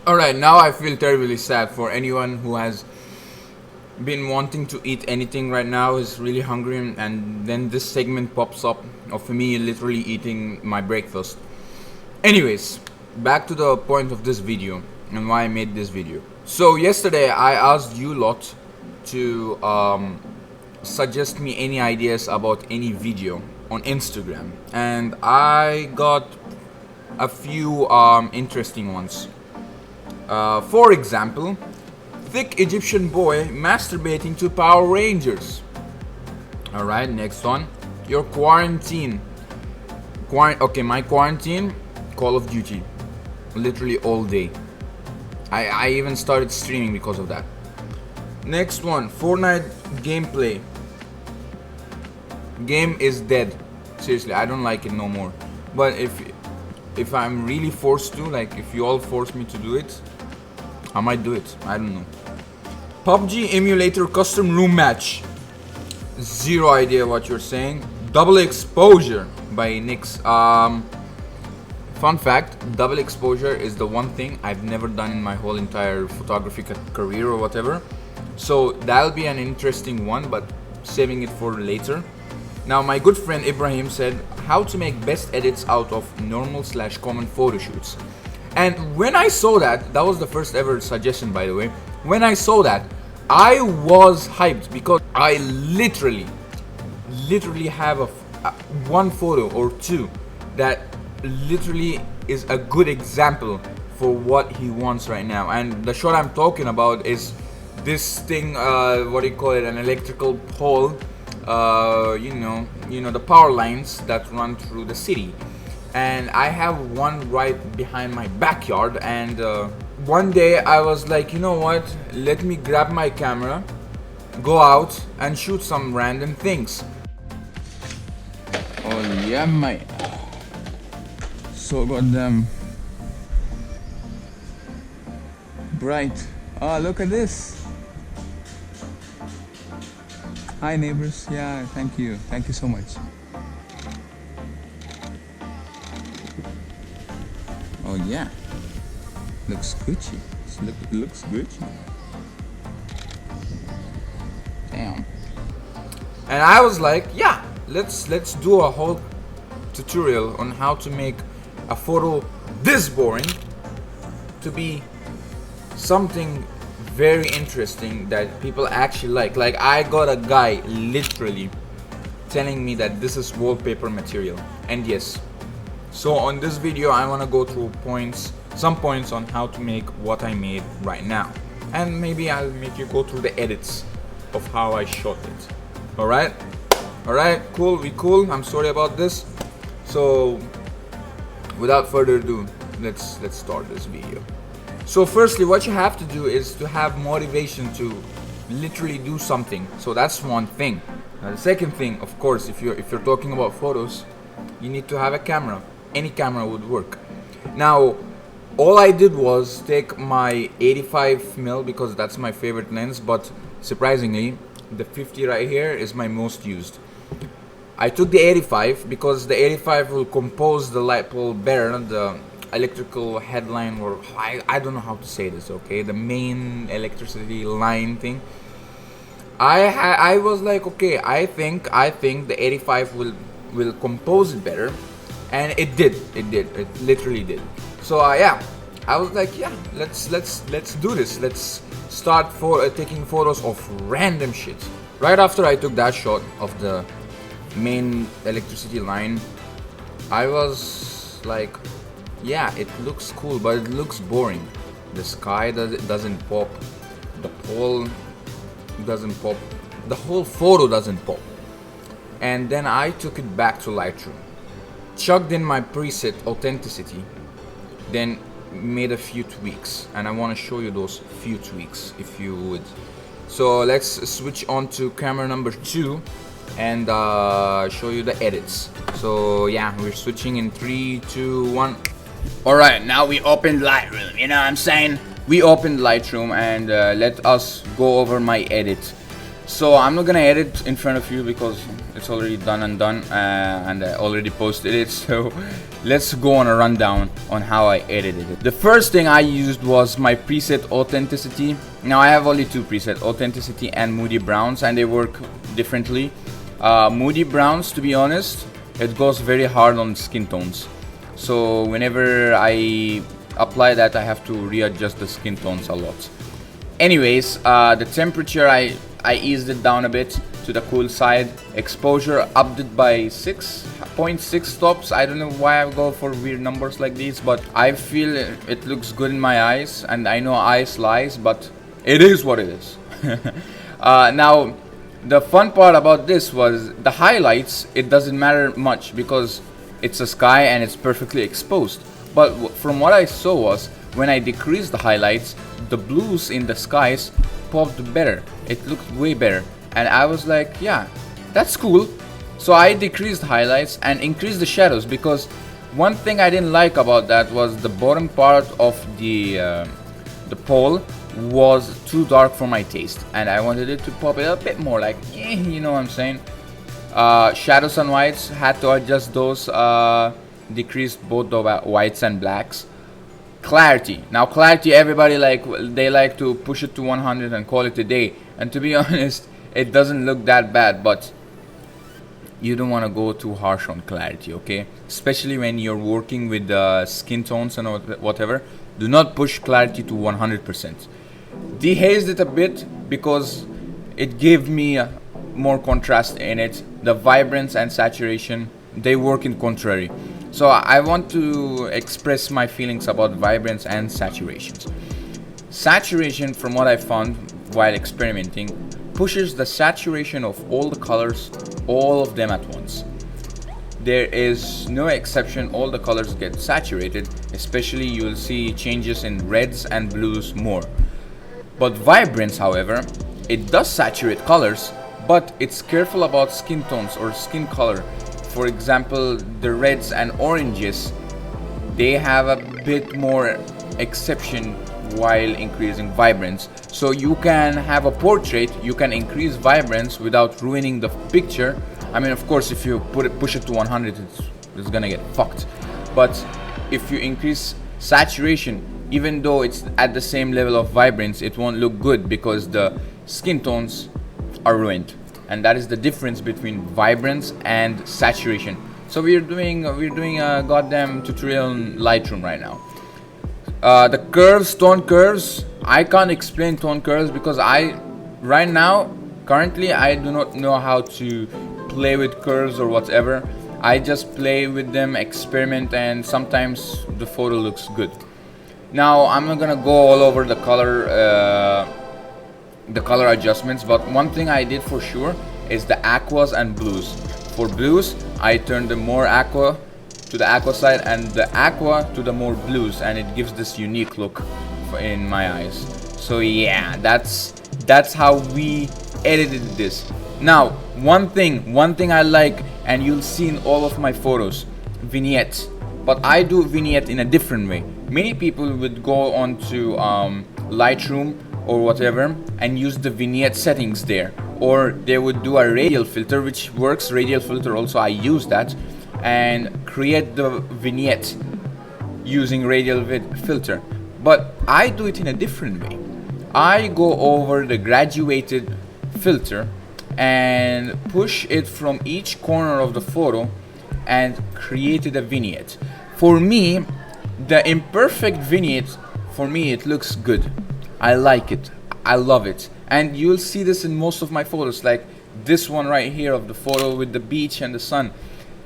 Alright, now I feel terribly sad for anyone who has been wanting to eat anything right now, is really hungry, and then this segment pops up of me literally eating my breakfast. Anyways, back to the point of this video and why I made this video. So yesterday I asked you lot to suggest me any ideas about any video on Instagram, and I got a few interesting ones. For example, thick Egyptian boy masturbating to Power Rangers. Alright, next one. Your quarantine. Okay, my quarantine, Call of Duty. Literally all day. I even started streaming because of that. Next one, Fortnite gameplay. Game is dead. Seriously, I don't like it no more. But if I'm really forced to, like if you all force me to do it, I might do it. I don't know. PUBG emulator custom room match. Zero idea what you're saying. Double exposure by Nix. Fun fact, double exposure is the one thing I've never done in my whole entire photography career or whatever. So that'll be an interesting one, but saving it for later. Now my good friend Ibrahim said how to make best edits out of normal/common photo shoots. And when I saw that, that was the first ever suggestion, by the way. When I saw that, I was hyped because I literally have one photo or two that literally is a good example for what he wants right now. And the shot I'm talking about is this thing, what do you call it, an electrical pole, you know the power lines that run through the city. And I have one right behind my backyard, and one day I was like, you know what, let me grab my camera, go out and shoot some random things. Oh yeah, mate. So goddamn bright. Oh, look at this. Hi neighbors. Yeah, thank you so much. Oh yeah, looks Gucci. Looks Gucci. Damn. And I was like, yeah, let's do a whole tutorial on how to make a photo this boring to be something very interesting that people actually like. Like I got a guy literally telling me that this is wallpaper material, and yes. So on this video I want to go through some points on how to make what I made right now, and maybe I'll make you go through the edits of how I shot it. Alright, cool, we cool. I'm sorry about this. So without further ado, let's start this video. So firstly, what you have to do is to have motivation to literally do something. So that's one thing. Now the second thing, of course, if you're talking about photos, you need to have a camera. Any camera would work. Now all I did was take my 85mm because that's my favorite lens, but surprisingly the 50 right here is my most used. I took the 85 because the 85 will compose the light pole better, the electrical headline, or I don't know how to say this, okay, the main electricity line thing. I was like, okay, I think the 85 will compose it better. And it did. It literally did. So yeah, I was like, yeah, let's do this. Let's start taking photos of random shit. Right after I took that shot of the main electricity line, I was like, yeah, it looks cool, but it looks boring. The sky doesn't pop. The pole doesn't pop. The whole photo doesn't pop. And then I took it back to Lightroom, chugged in my preset authenticity, then made a few tweaks, and I want to show you those few tweaks if you would. So let's switch on to camera number 2, and show you the edits. So yeah, we're switching in 3, 2, 1. Alright, now we opened Lightroom, you know what I'm saying? We opened Lightroom and let us go over my edit. So I'm not gonna edit in front of you because it's already done and done, and I already posted it. So let's go on a rundown on how I edited it. The first thing I used was my preset Authenticity. Now I have only two presets, Authenticity and Moody Browns, and they work differently. Moody Browns, to be honest, it goes very hard on skin tones. So whenever I apply that, I have to readjust the skin tones a lot. Anyways, the temperature, I eased it down a bit to the cool side. Exposure upped it by 6.6 stops. I don't know why I go for weird numbers like these, but I feel it looks good in my eyes, and I know eyes lies, but it is what it is. Now, the fun part about this was the highlights. It doesn't matter much because it's a sky and it's perfectly exposed. But from what I saw was, when I decreased the highlights, the blues in the skies popped better. It looked way better, and I was like, yeah, that's cool. So I decreased highlights and increased the shadows, because one thing I didn't like about that was the bottom part of the pole was too dark for my taste, and I wanted it to pop it a bit more, like, you know what I'm saying. Shadows and whites, had to adjust those, decreased both the whites and blacks. Clarity. Now clarity, everybody they like to push it to 100 and call it a day, and to be honest, it doesn't look that bad, but you don't want to go too harsh on clarity, okay? Especially when you're working with skin tones and whatever. Do not push clarity to 100%. Dehazed it a bit because it gave me more contrast in it. The vibrance and saturation, they work in contrary. So I want to express my feelings about vibrance and saturations. Saturation, from what I found while experimenting, pushes the saturation of all the colors, all of them at once. There is no exception, all the colors get saturated, especially you'll see changes in reds and blues more. But vibrance, however, it does saturate colors, but it's careful about skin tones or skin color. For example, the reds and oranges, they have a bit more exception while increasing vibrance. So you can have a portrait, you can increase vibrance without ruining the picture. I mean, of course, if you push it to 100, it's gonna get fucked. But if you increase saturation, even though it's at the same level of vibrance, it won't look good because the skin tones are ruined. And that is the difference between vibrance and saturation. So we're doing a goddamn tutorial in Lightroom right now. The curves, tone curves, I can't explain tone curves because right now, currently, I do not know how to play with curves or whatever. I just play with them, experiment, and sometimes the photo looks good. Now I'm not gonna go all over the color adjustments, but one thing I did for sure is the aquas and blues. For blues, I turned the more aqua to the aqua side and the aqua to the more blues, and it gives this unique look in my eyes. So yeah, that's how we edited this. Now, one thing I like, and you'll see in all of my photos, vignettes. But I do vignette in a different way. Many people would go onto Lightroom or whatever and use the vignette settings there, or they would do a radial filter, which works. Radial filter also, I use that, and create the vignette using radial filter. But I do it in a different way. I go over the graduated filter and push it from each corner of the photo and created a vignette. For me, the imperfect vignette, for me, it looks good. I like it. I love it. And you'll see this in most of my photos, like this one right here of the photo with the beach and the sun.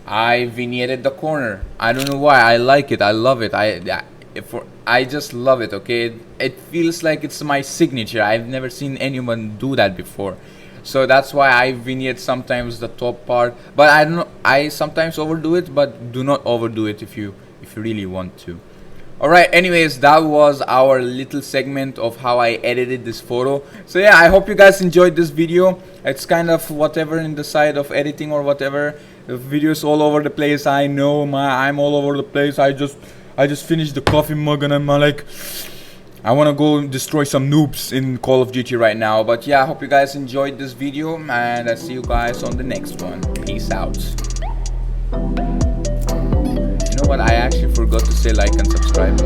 I vignetted the corner. I don't know why. I like it. I love it. I just love it, okay? It feels like it's my signature. I've never seen anyone do that before. So that's why I vignette sometimes the top part. But I sometimes overdo it, but do not overdo it if you really want to. Alright, anyways, that was our little segment of how I edited this photo. So yeah, I hope you guys enjoyed this video. It's kind of whatever in the side of editing or whatever. The video's all over the place. I know, I'm all over the place. I just finished the coffee mug and I'm like, I want to go destroy some noobs in Call of Duty right now. But yeah, I hope you guys enjoyed this video, and I see you guys on the next one. Peace out. You know what? I actually forgot to say like and subscribe.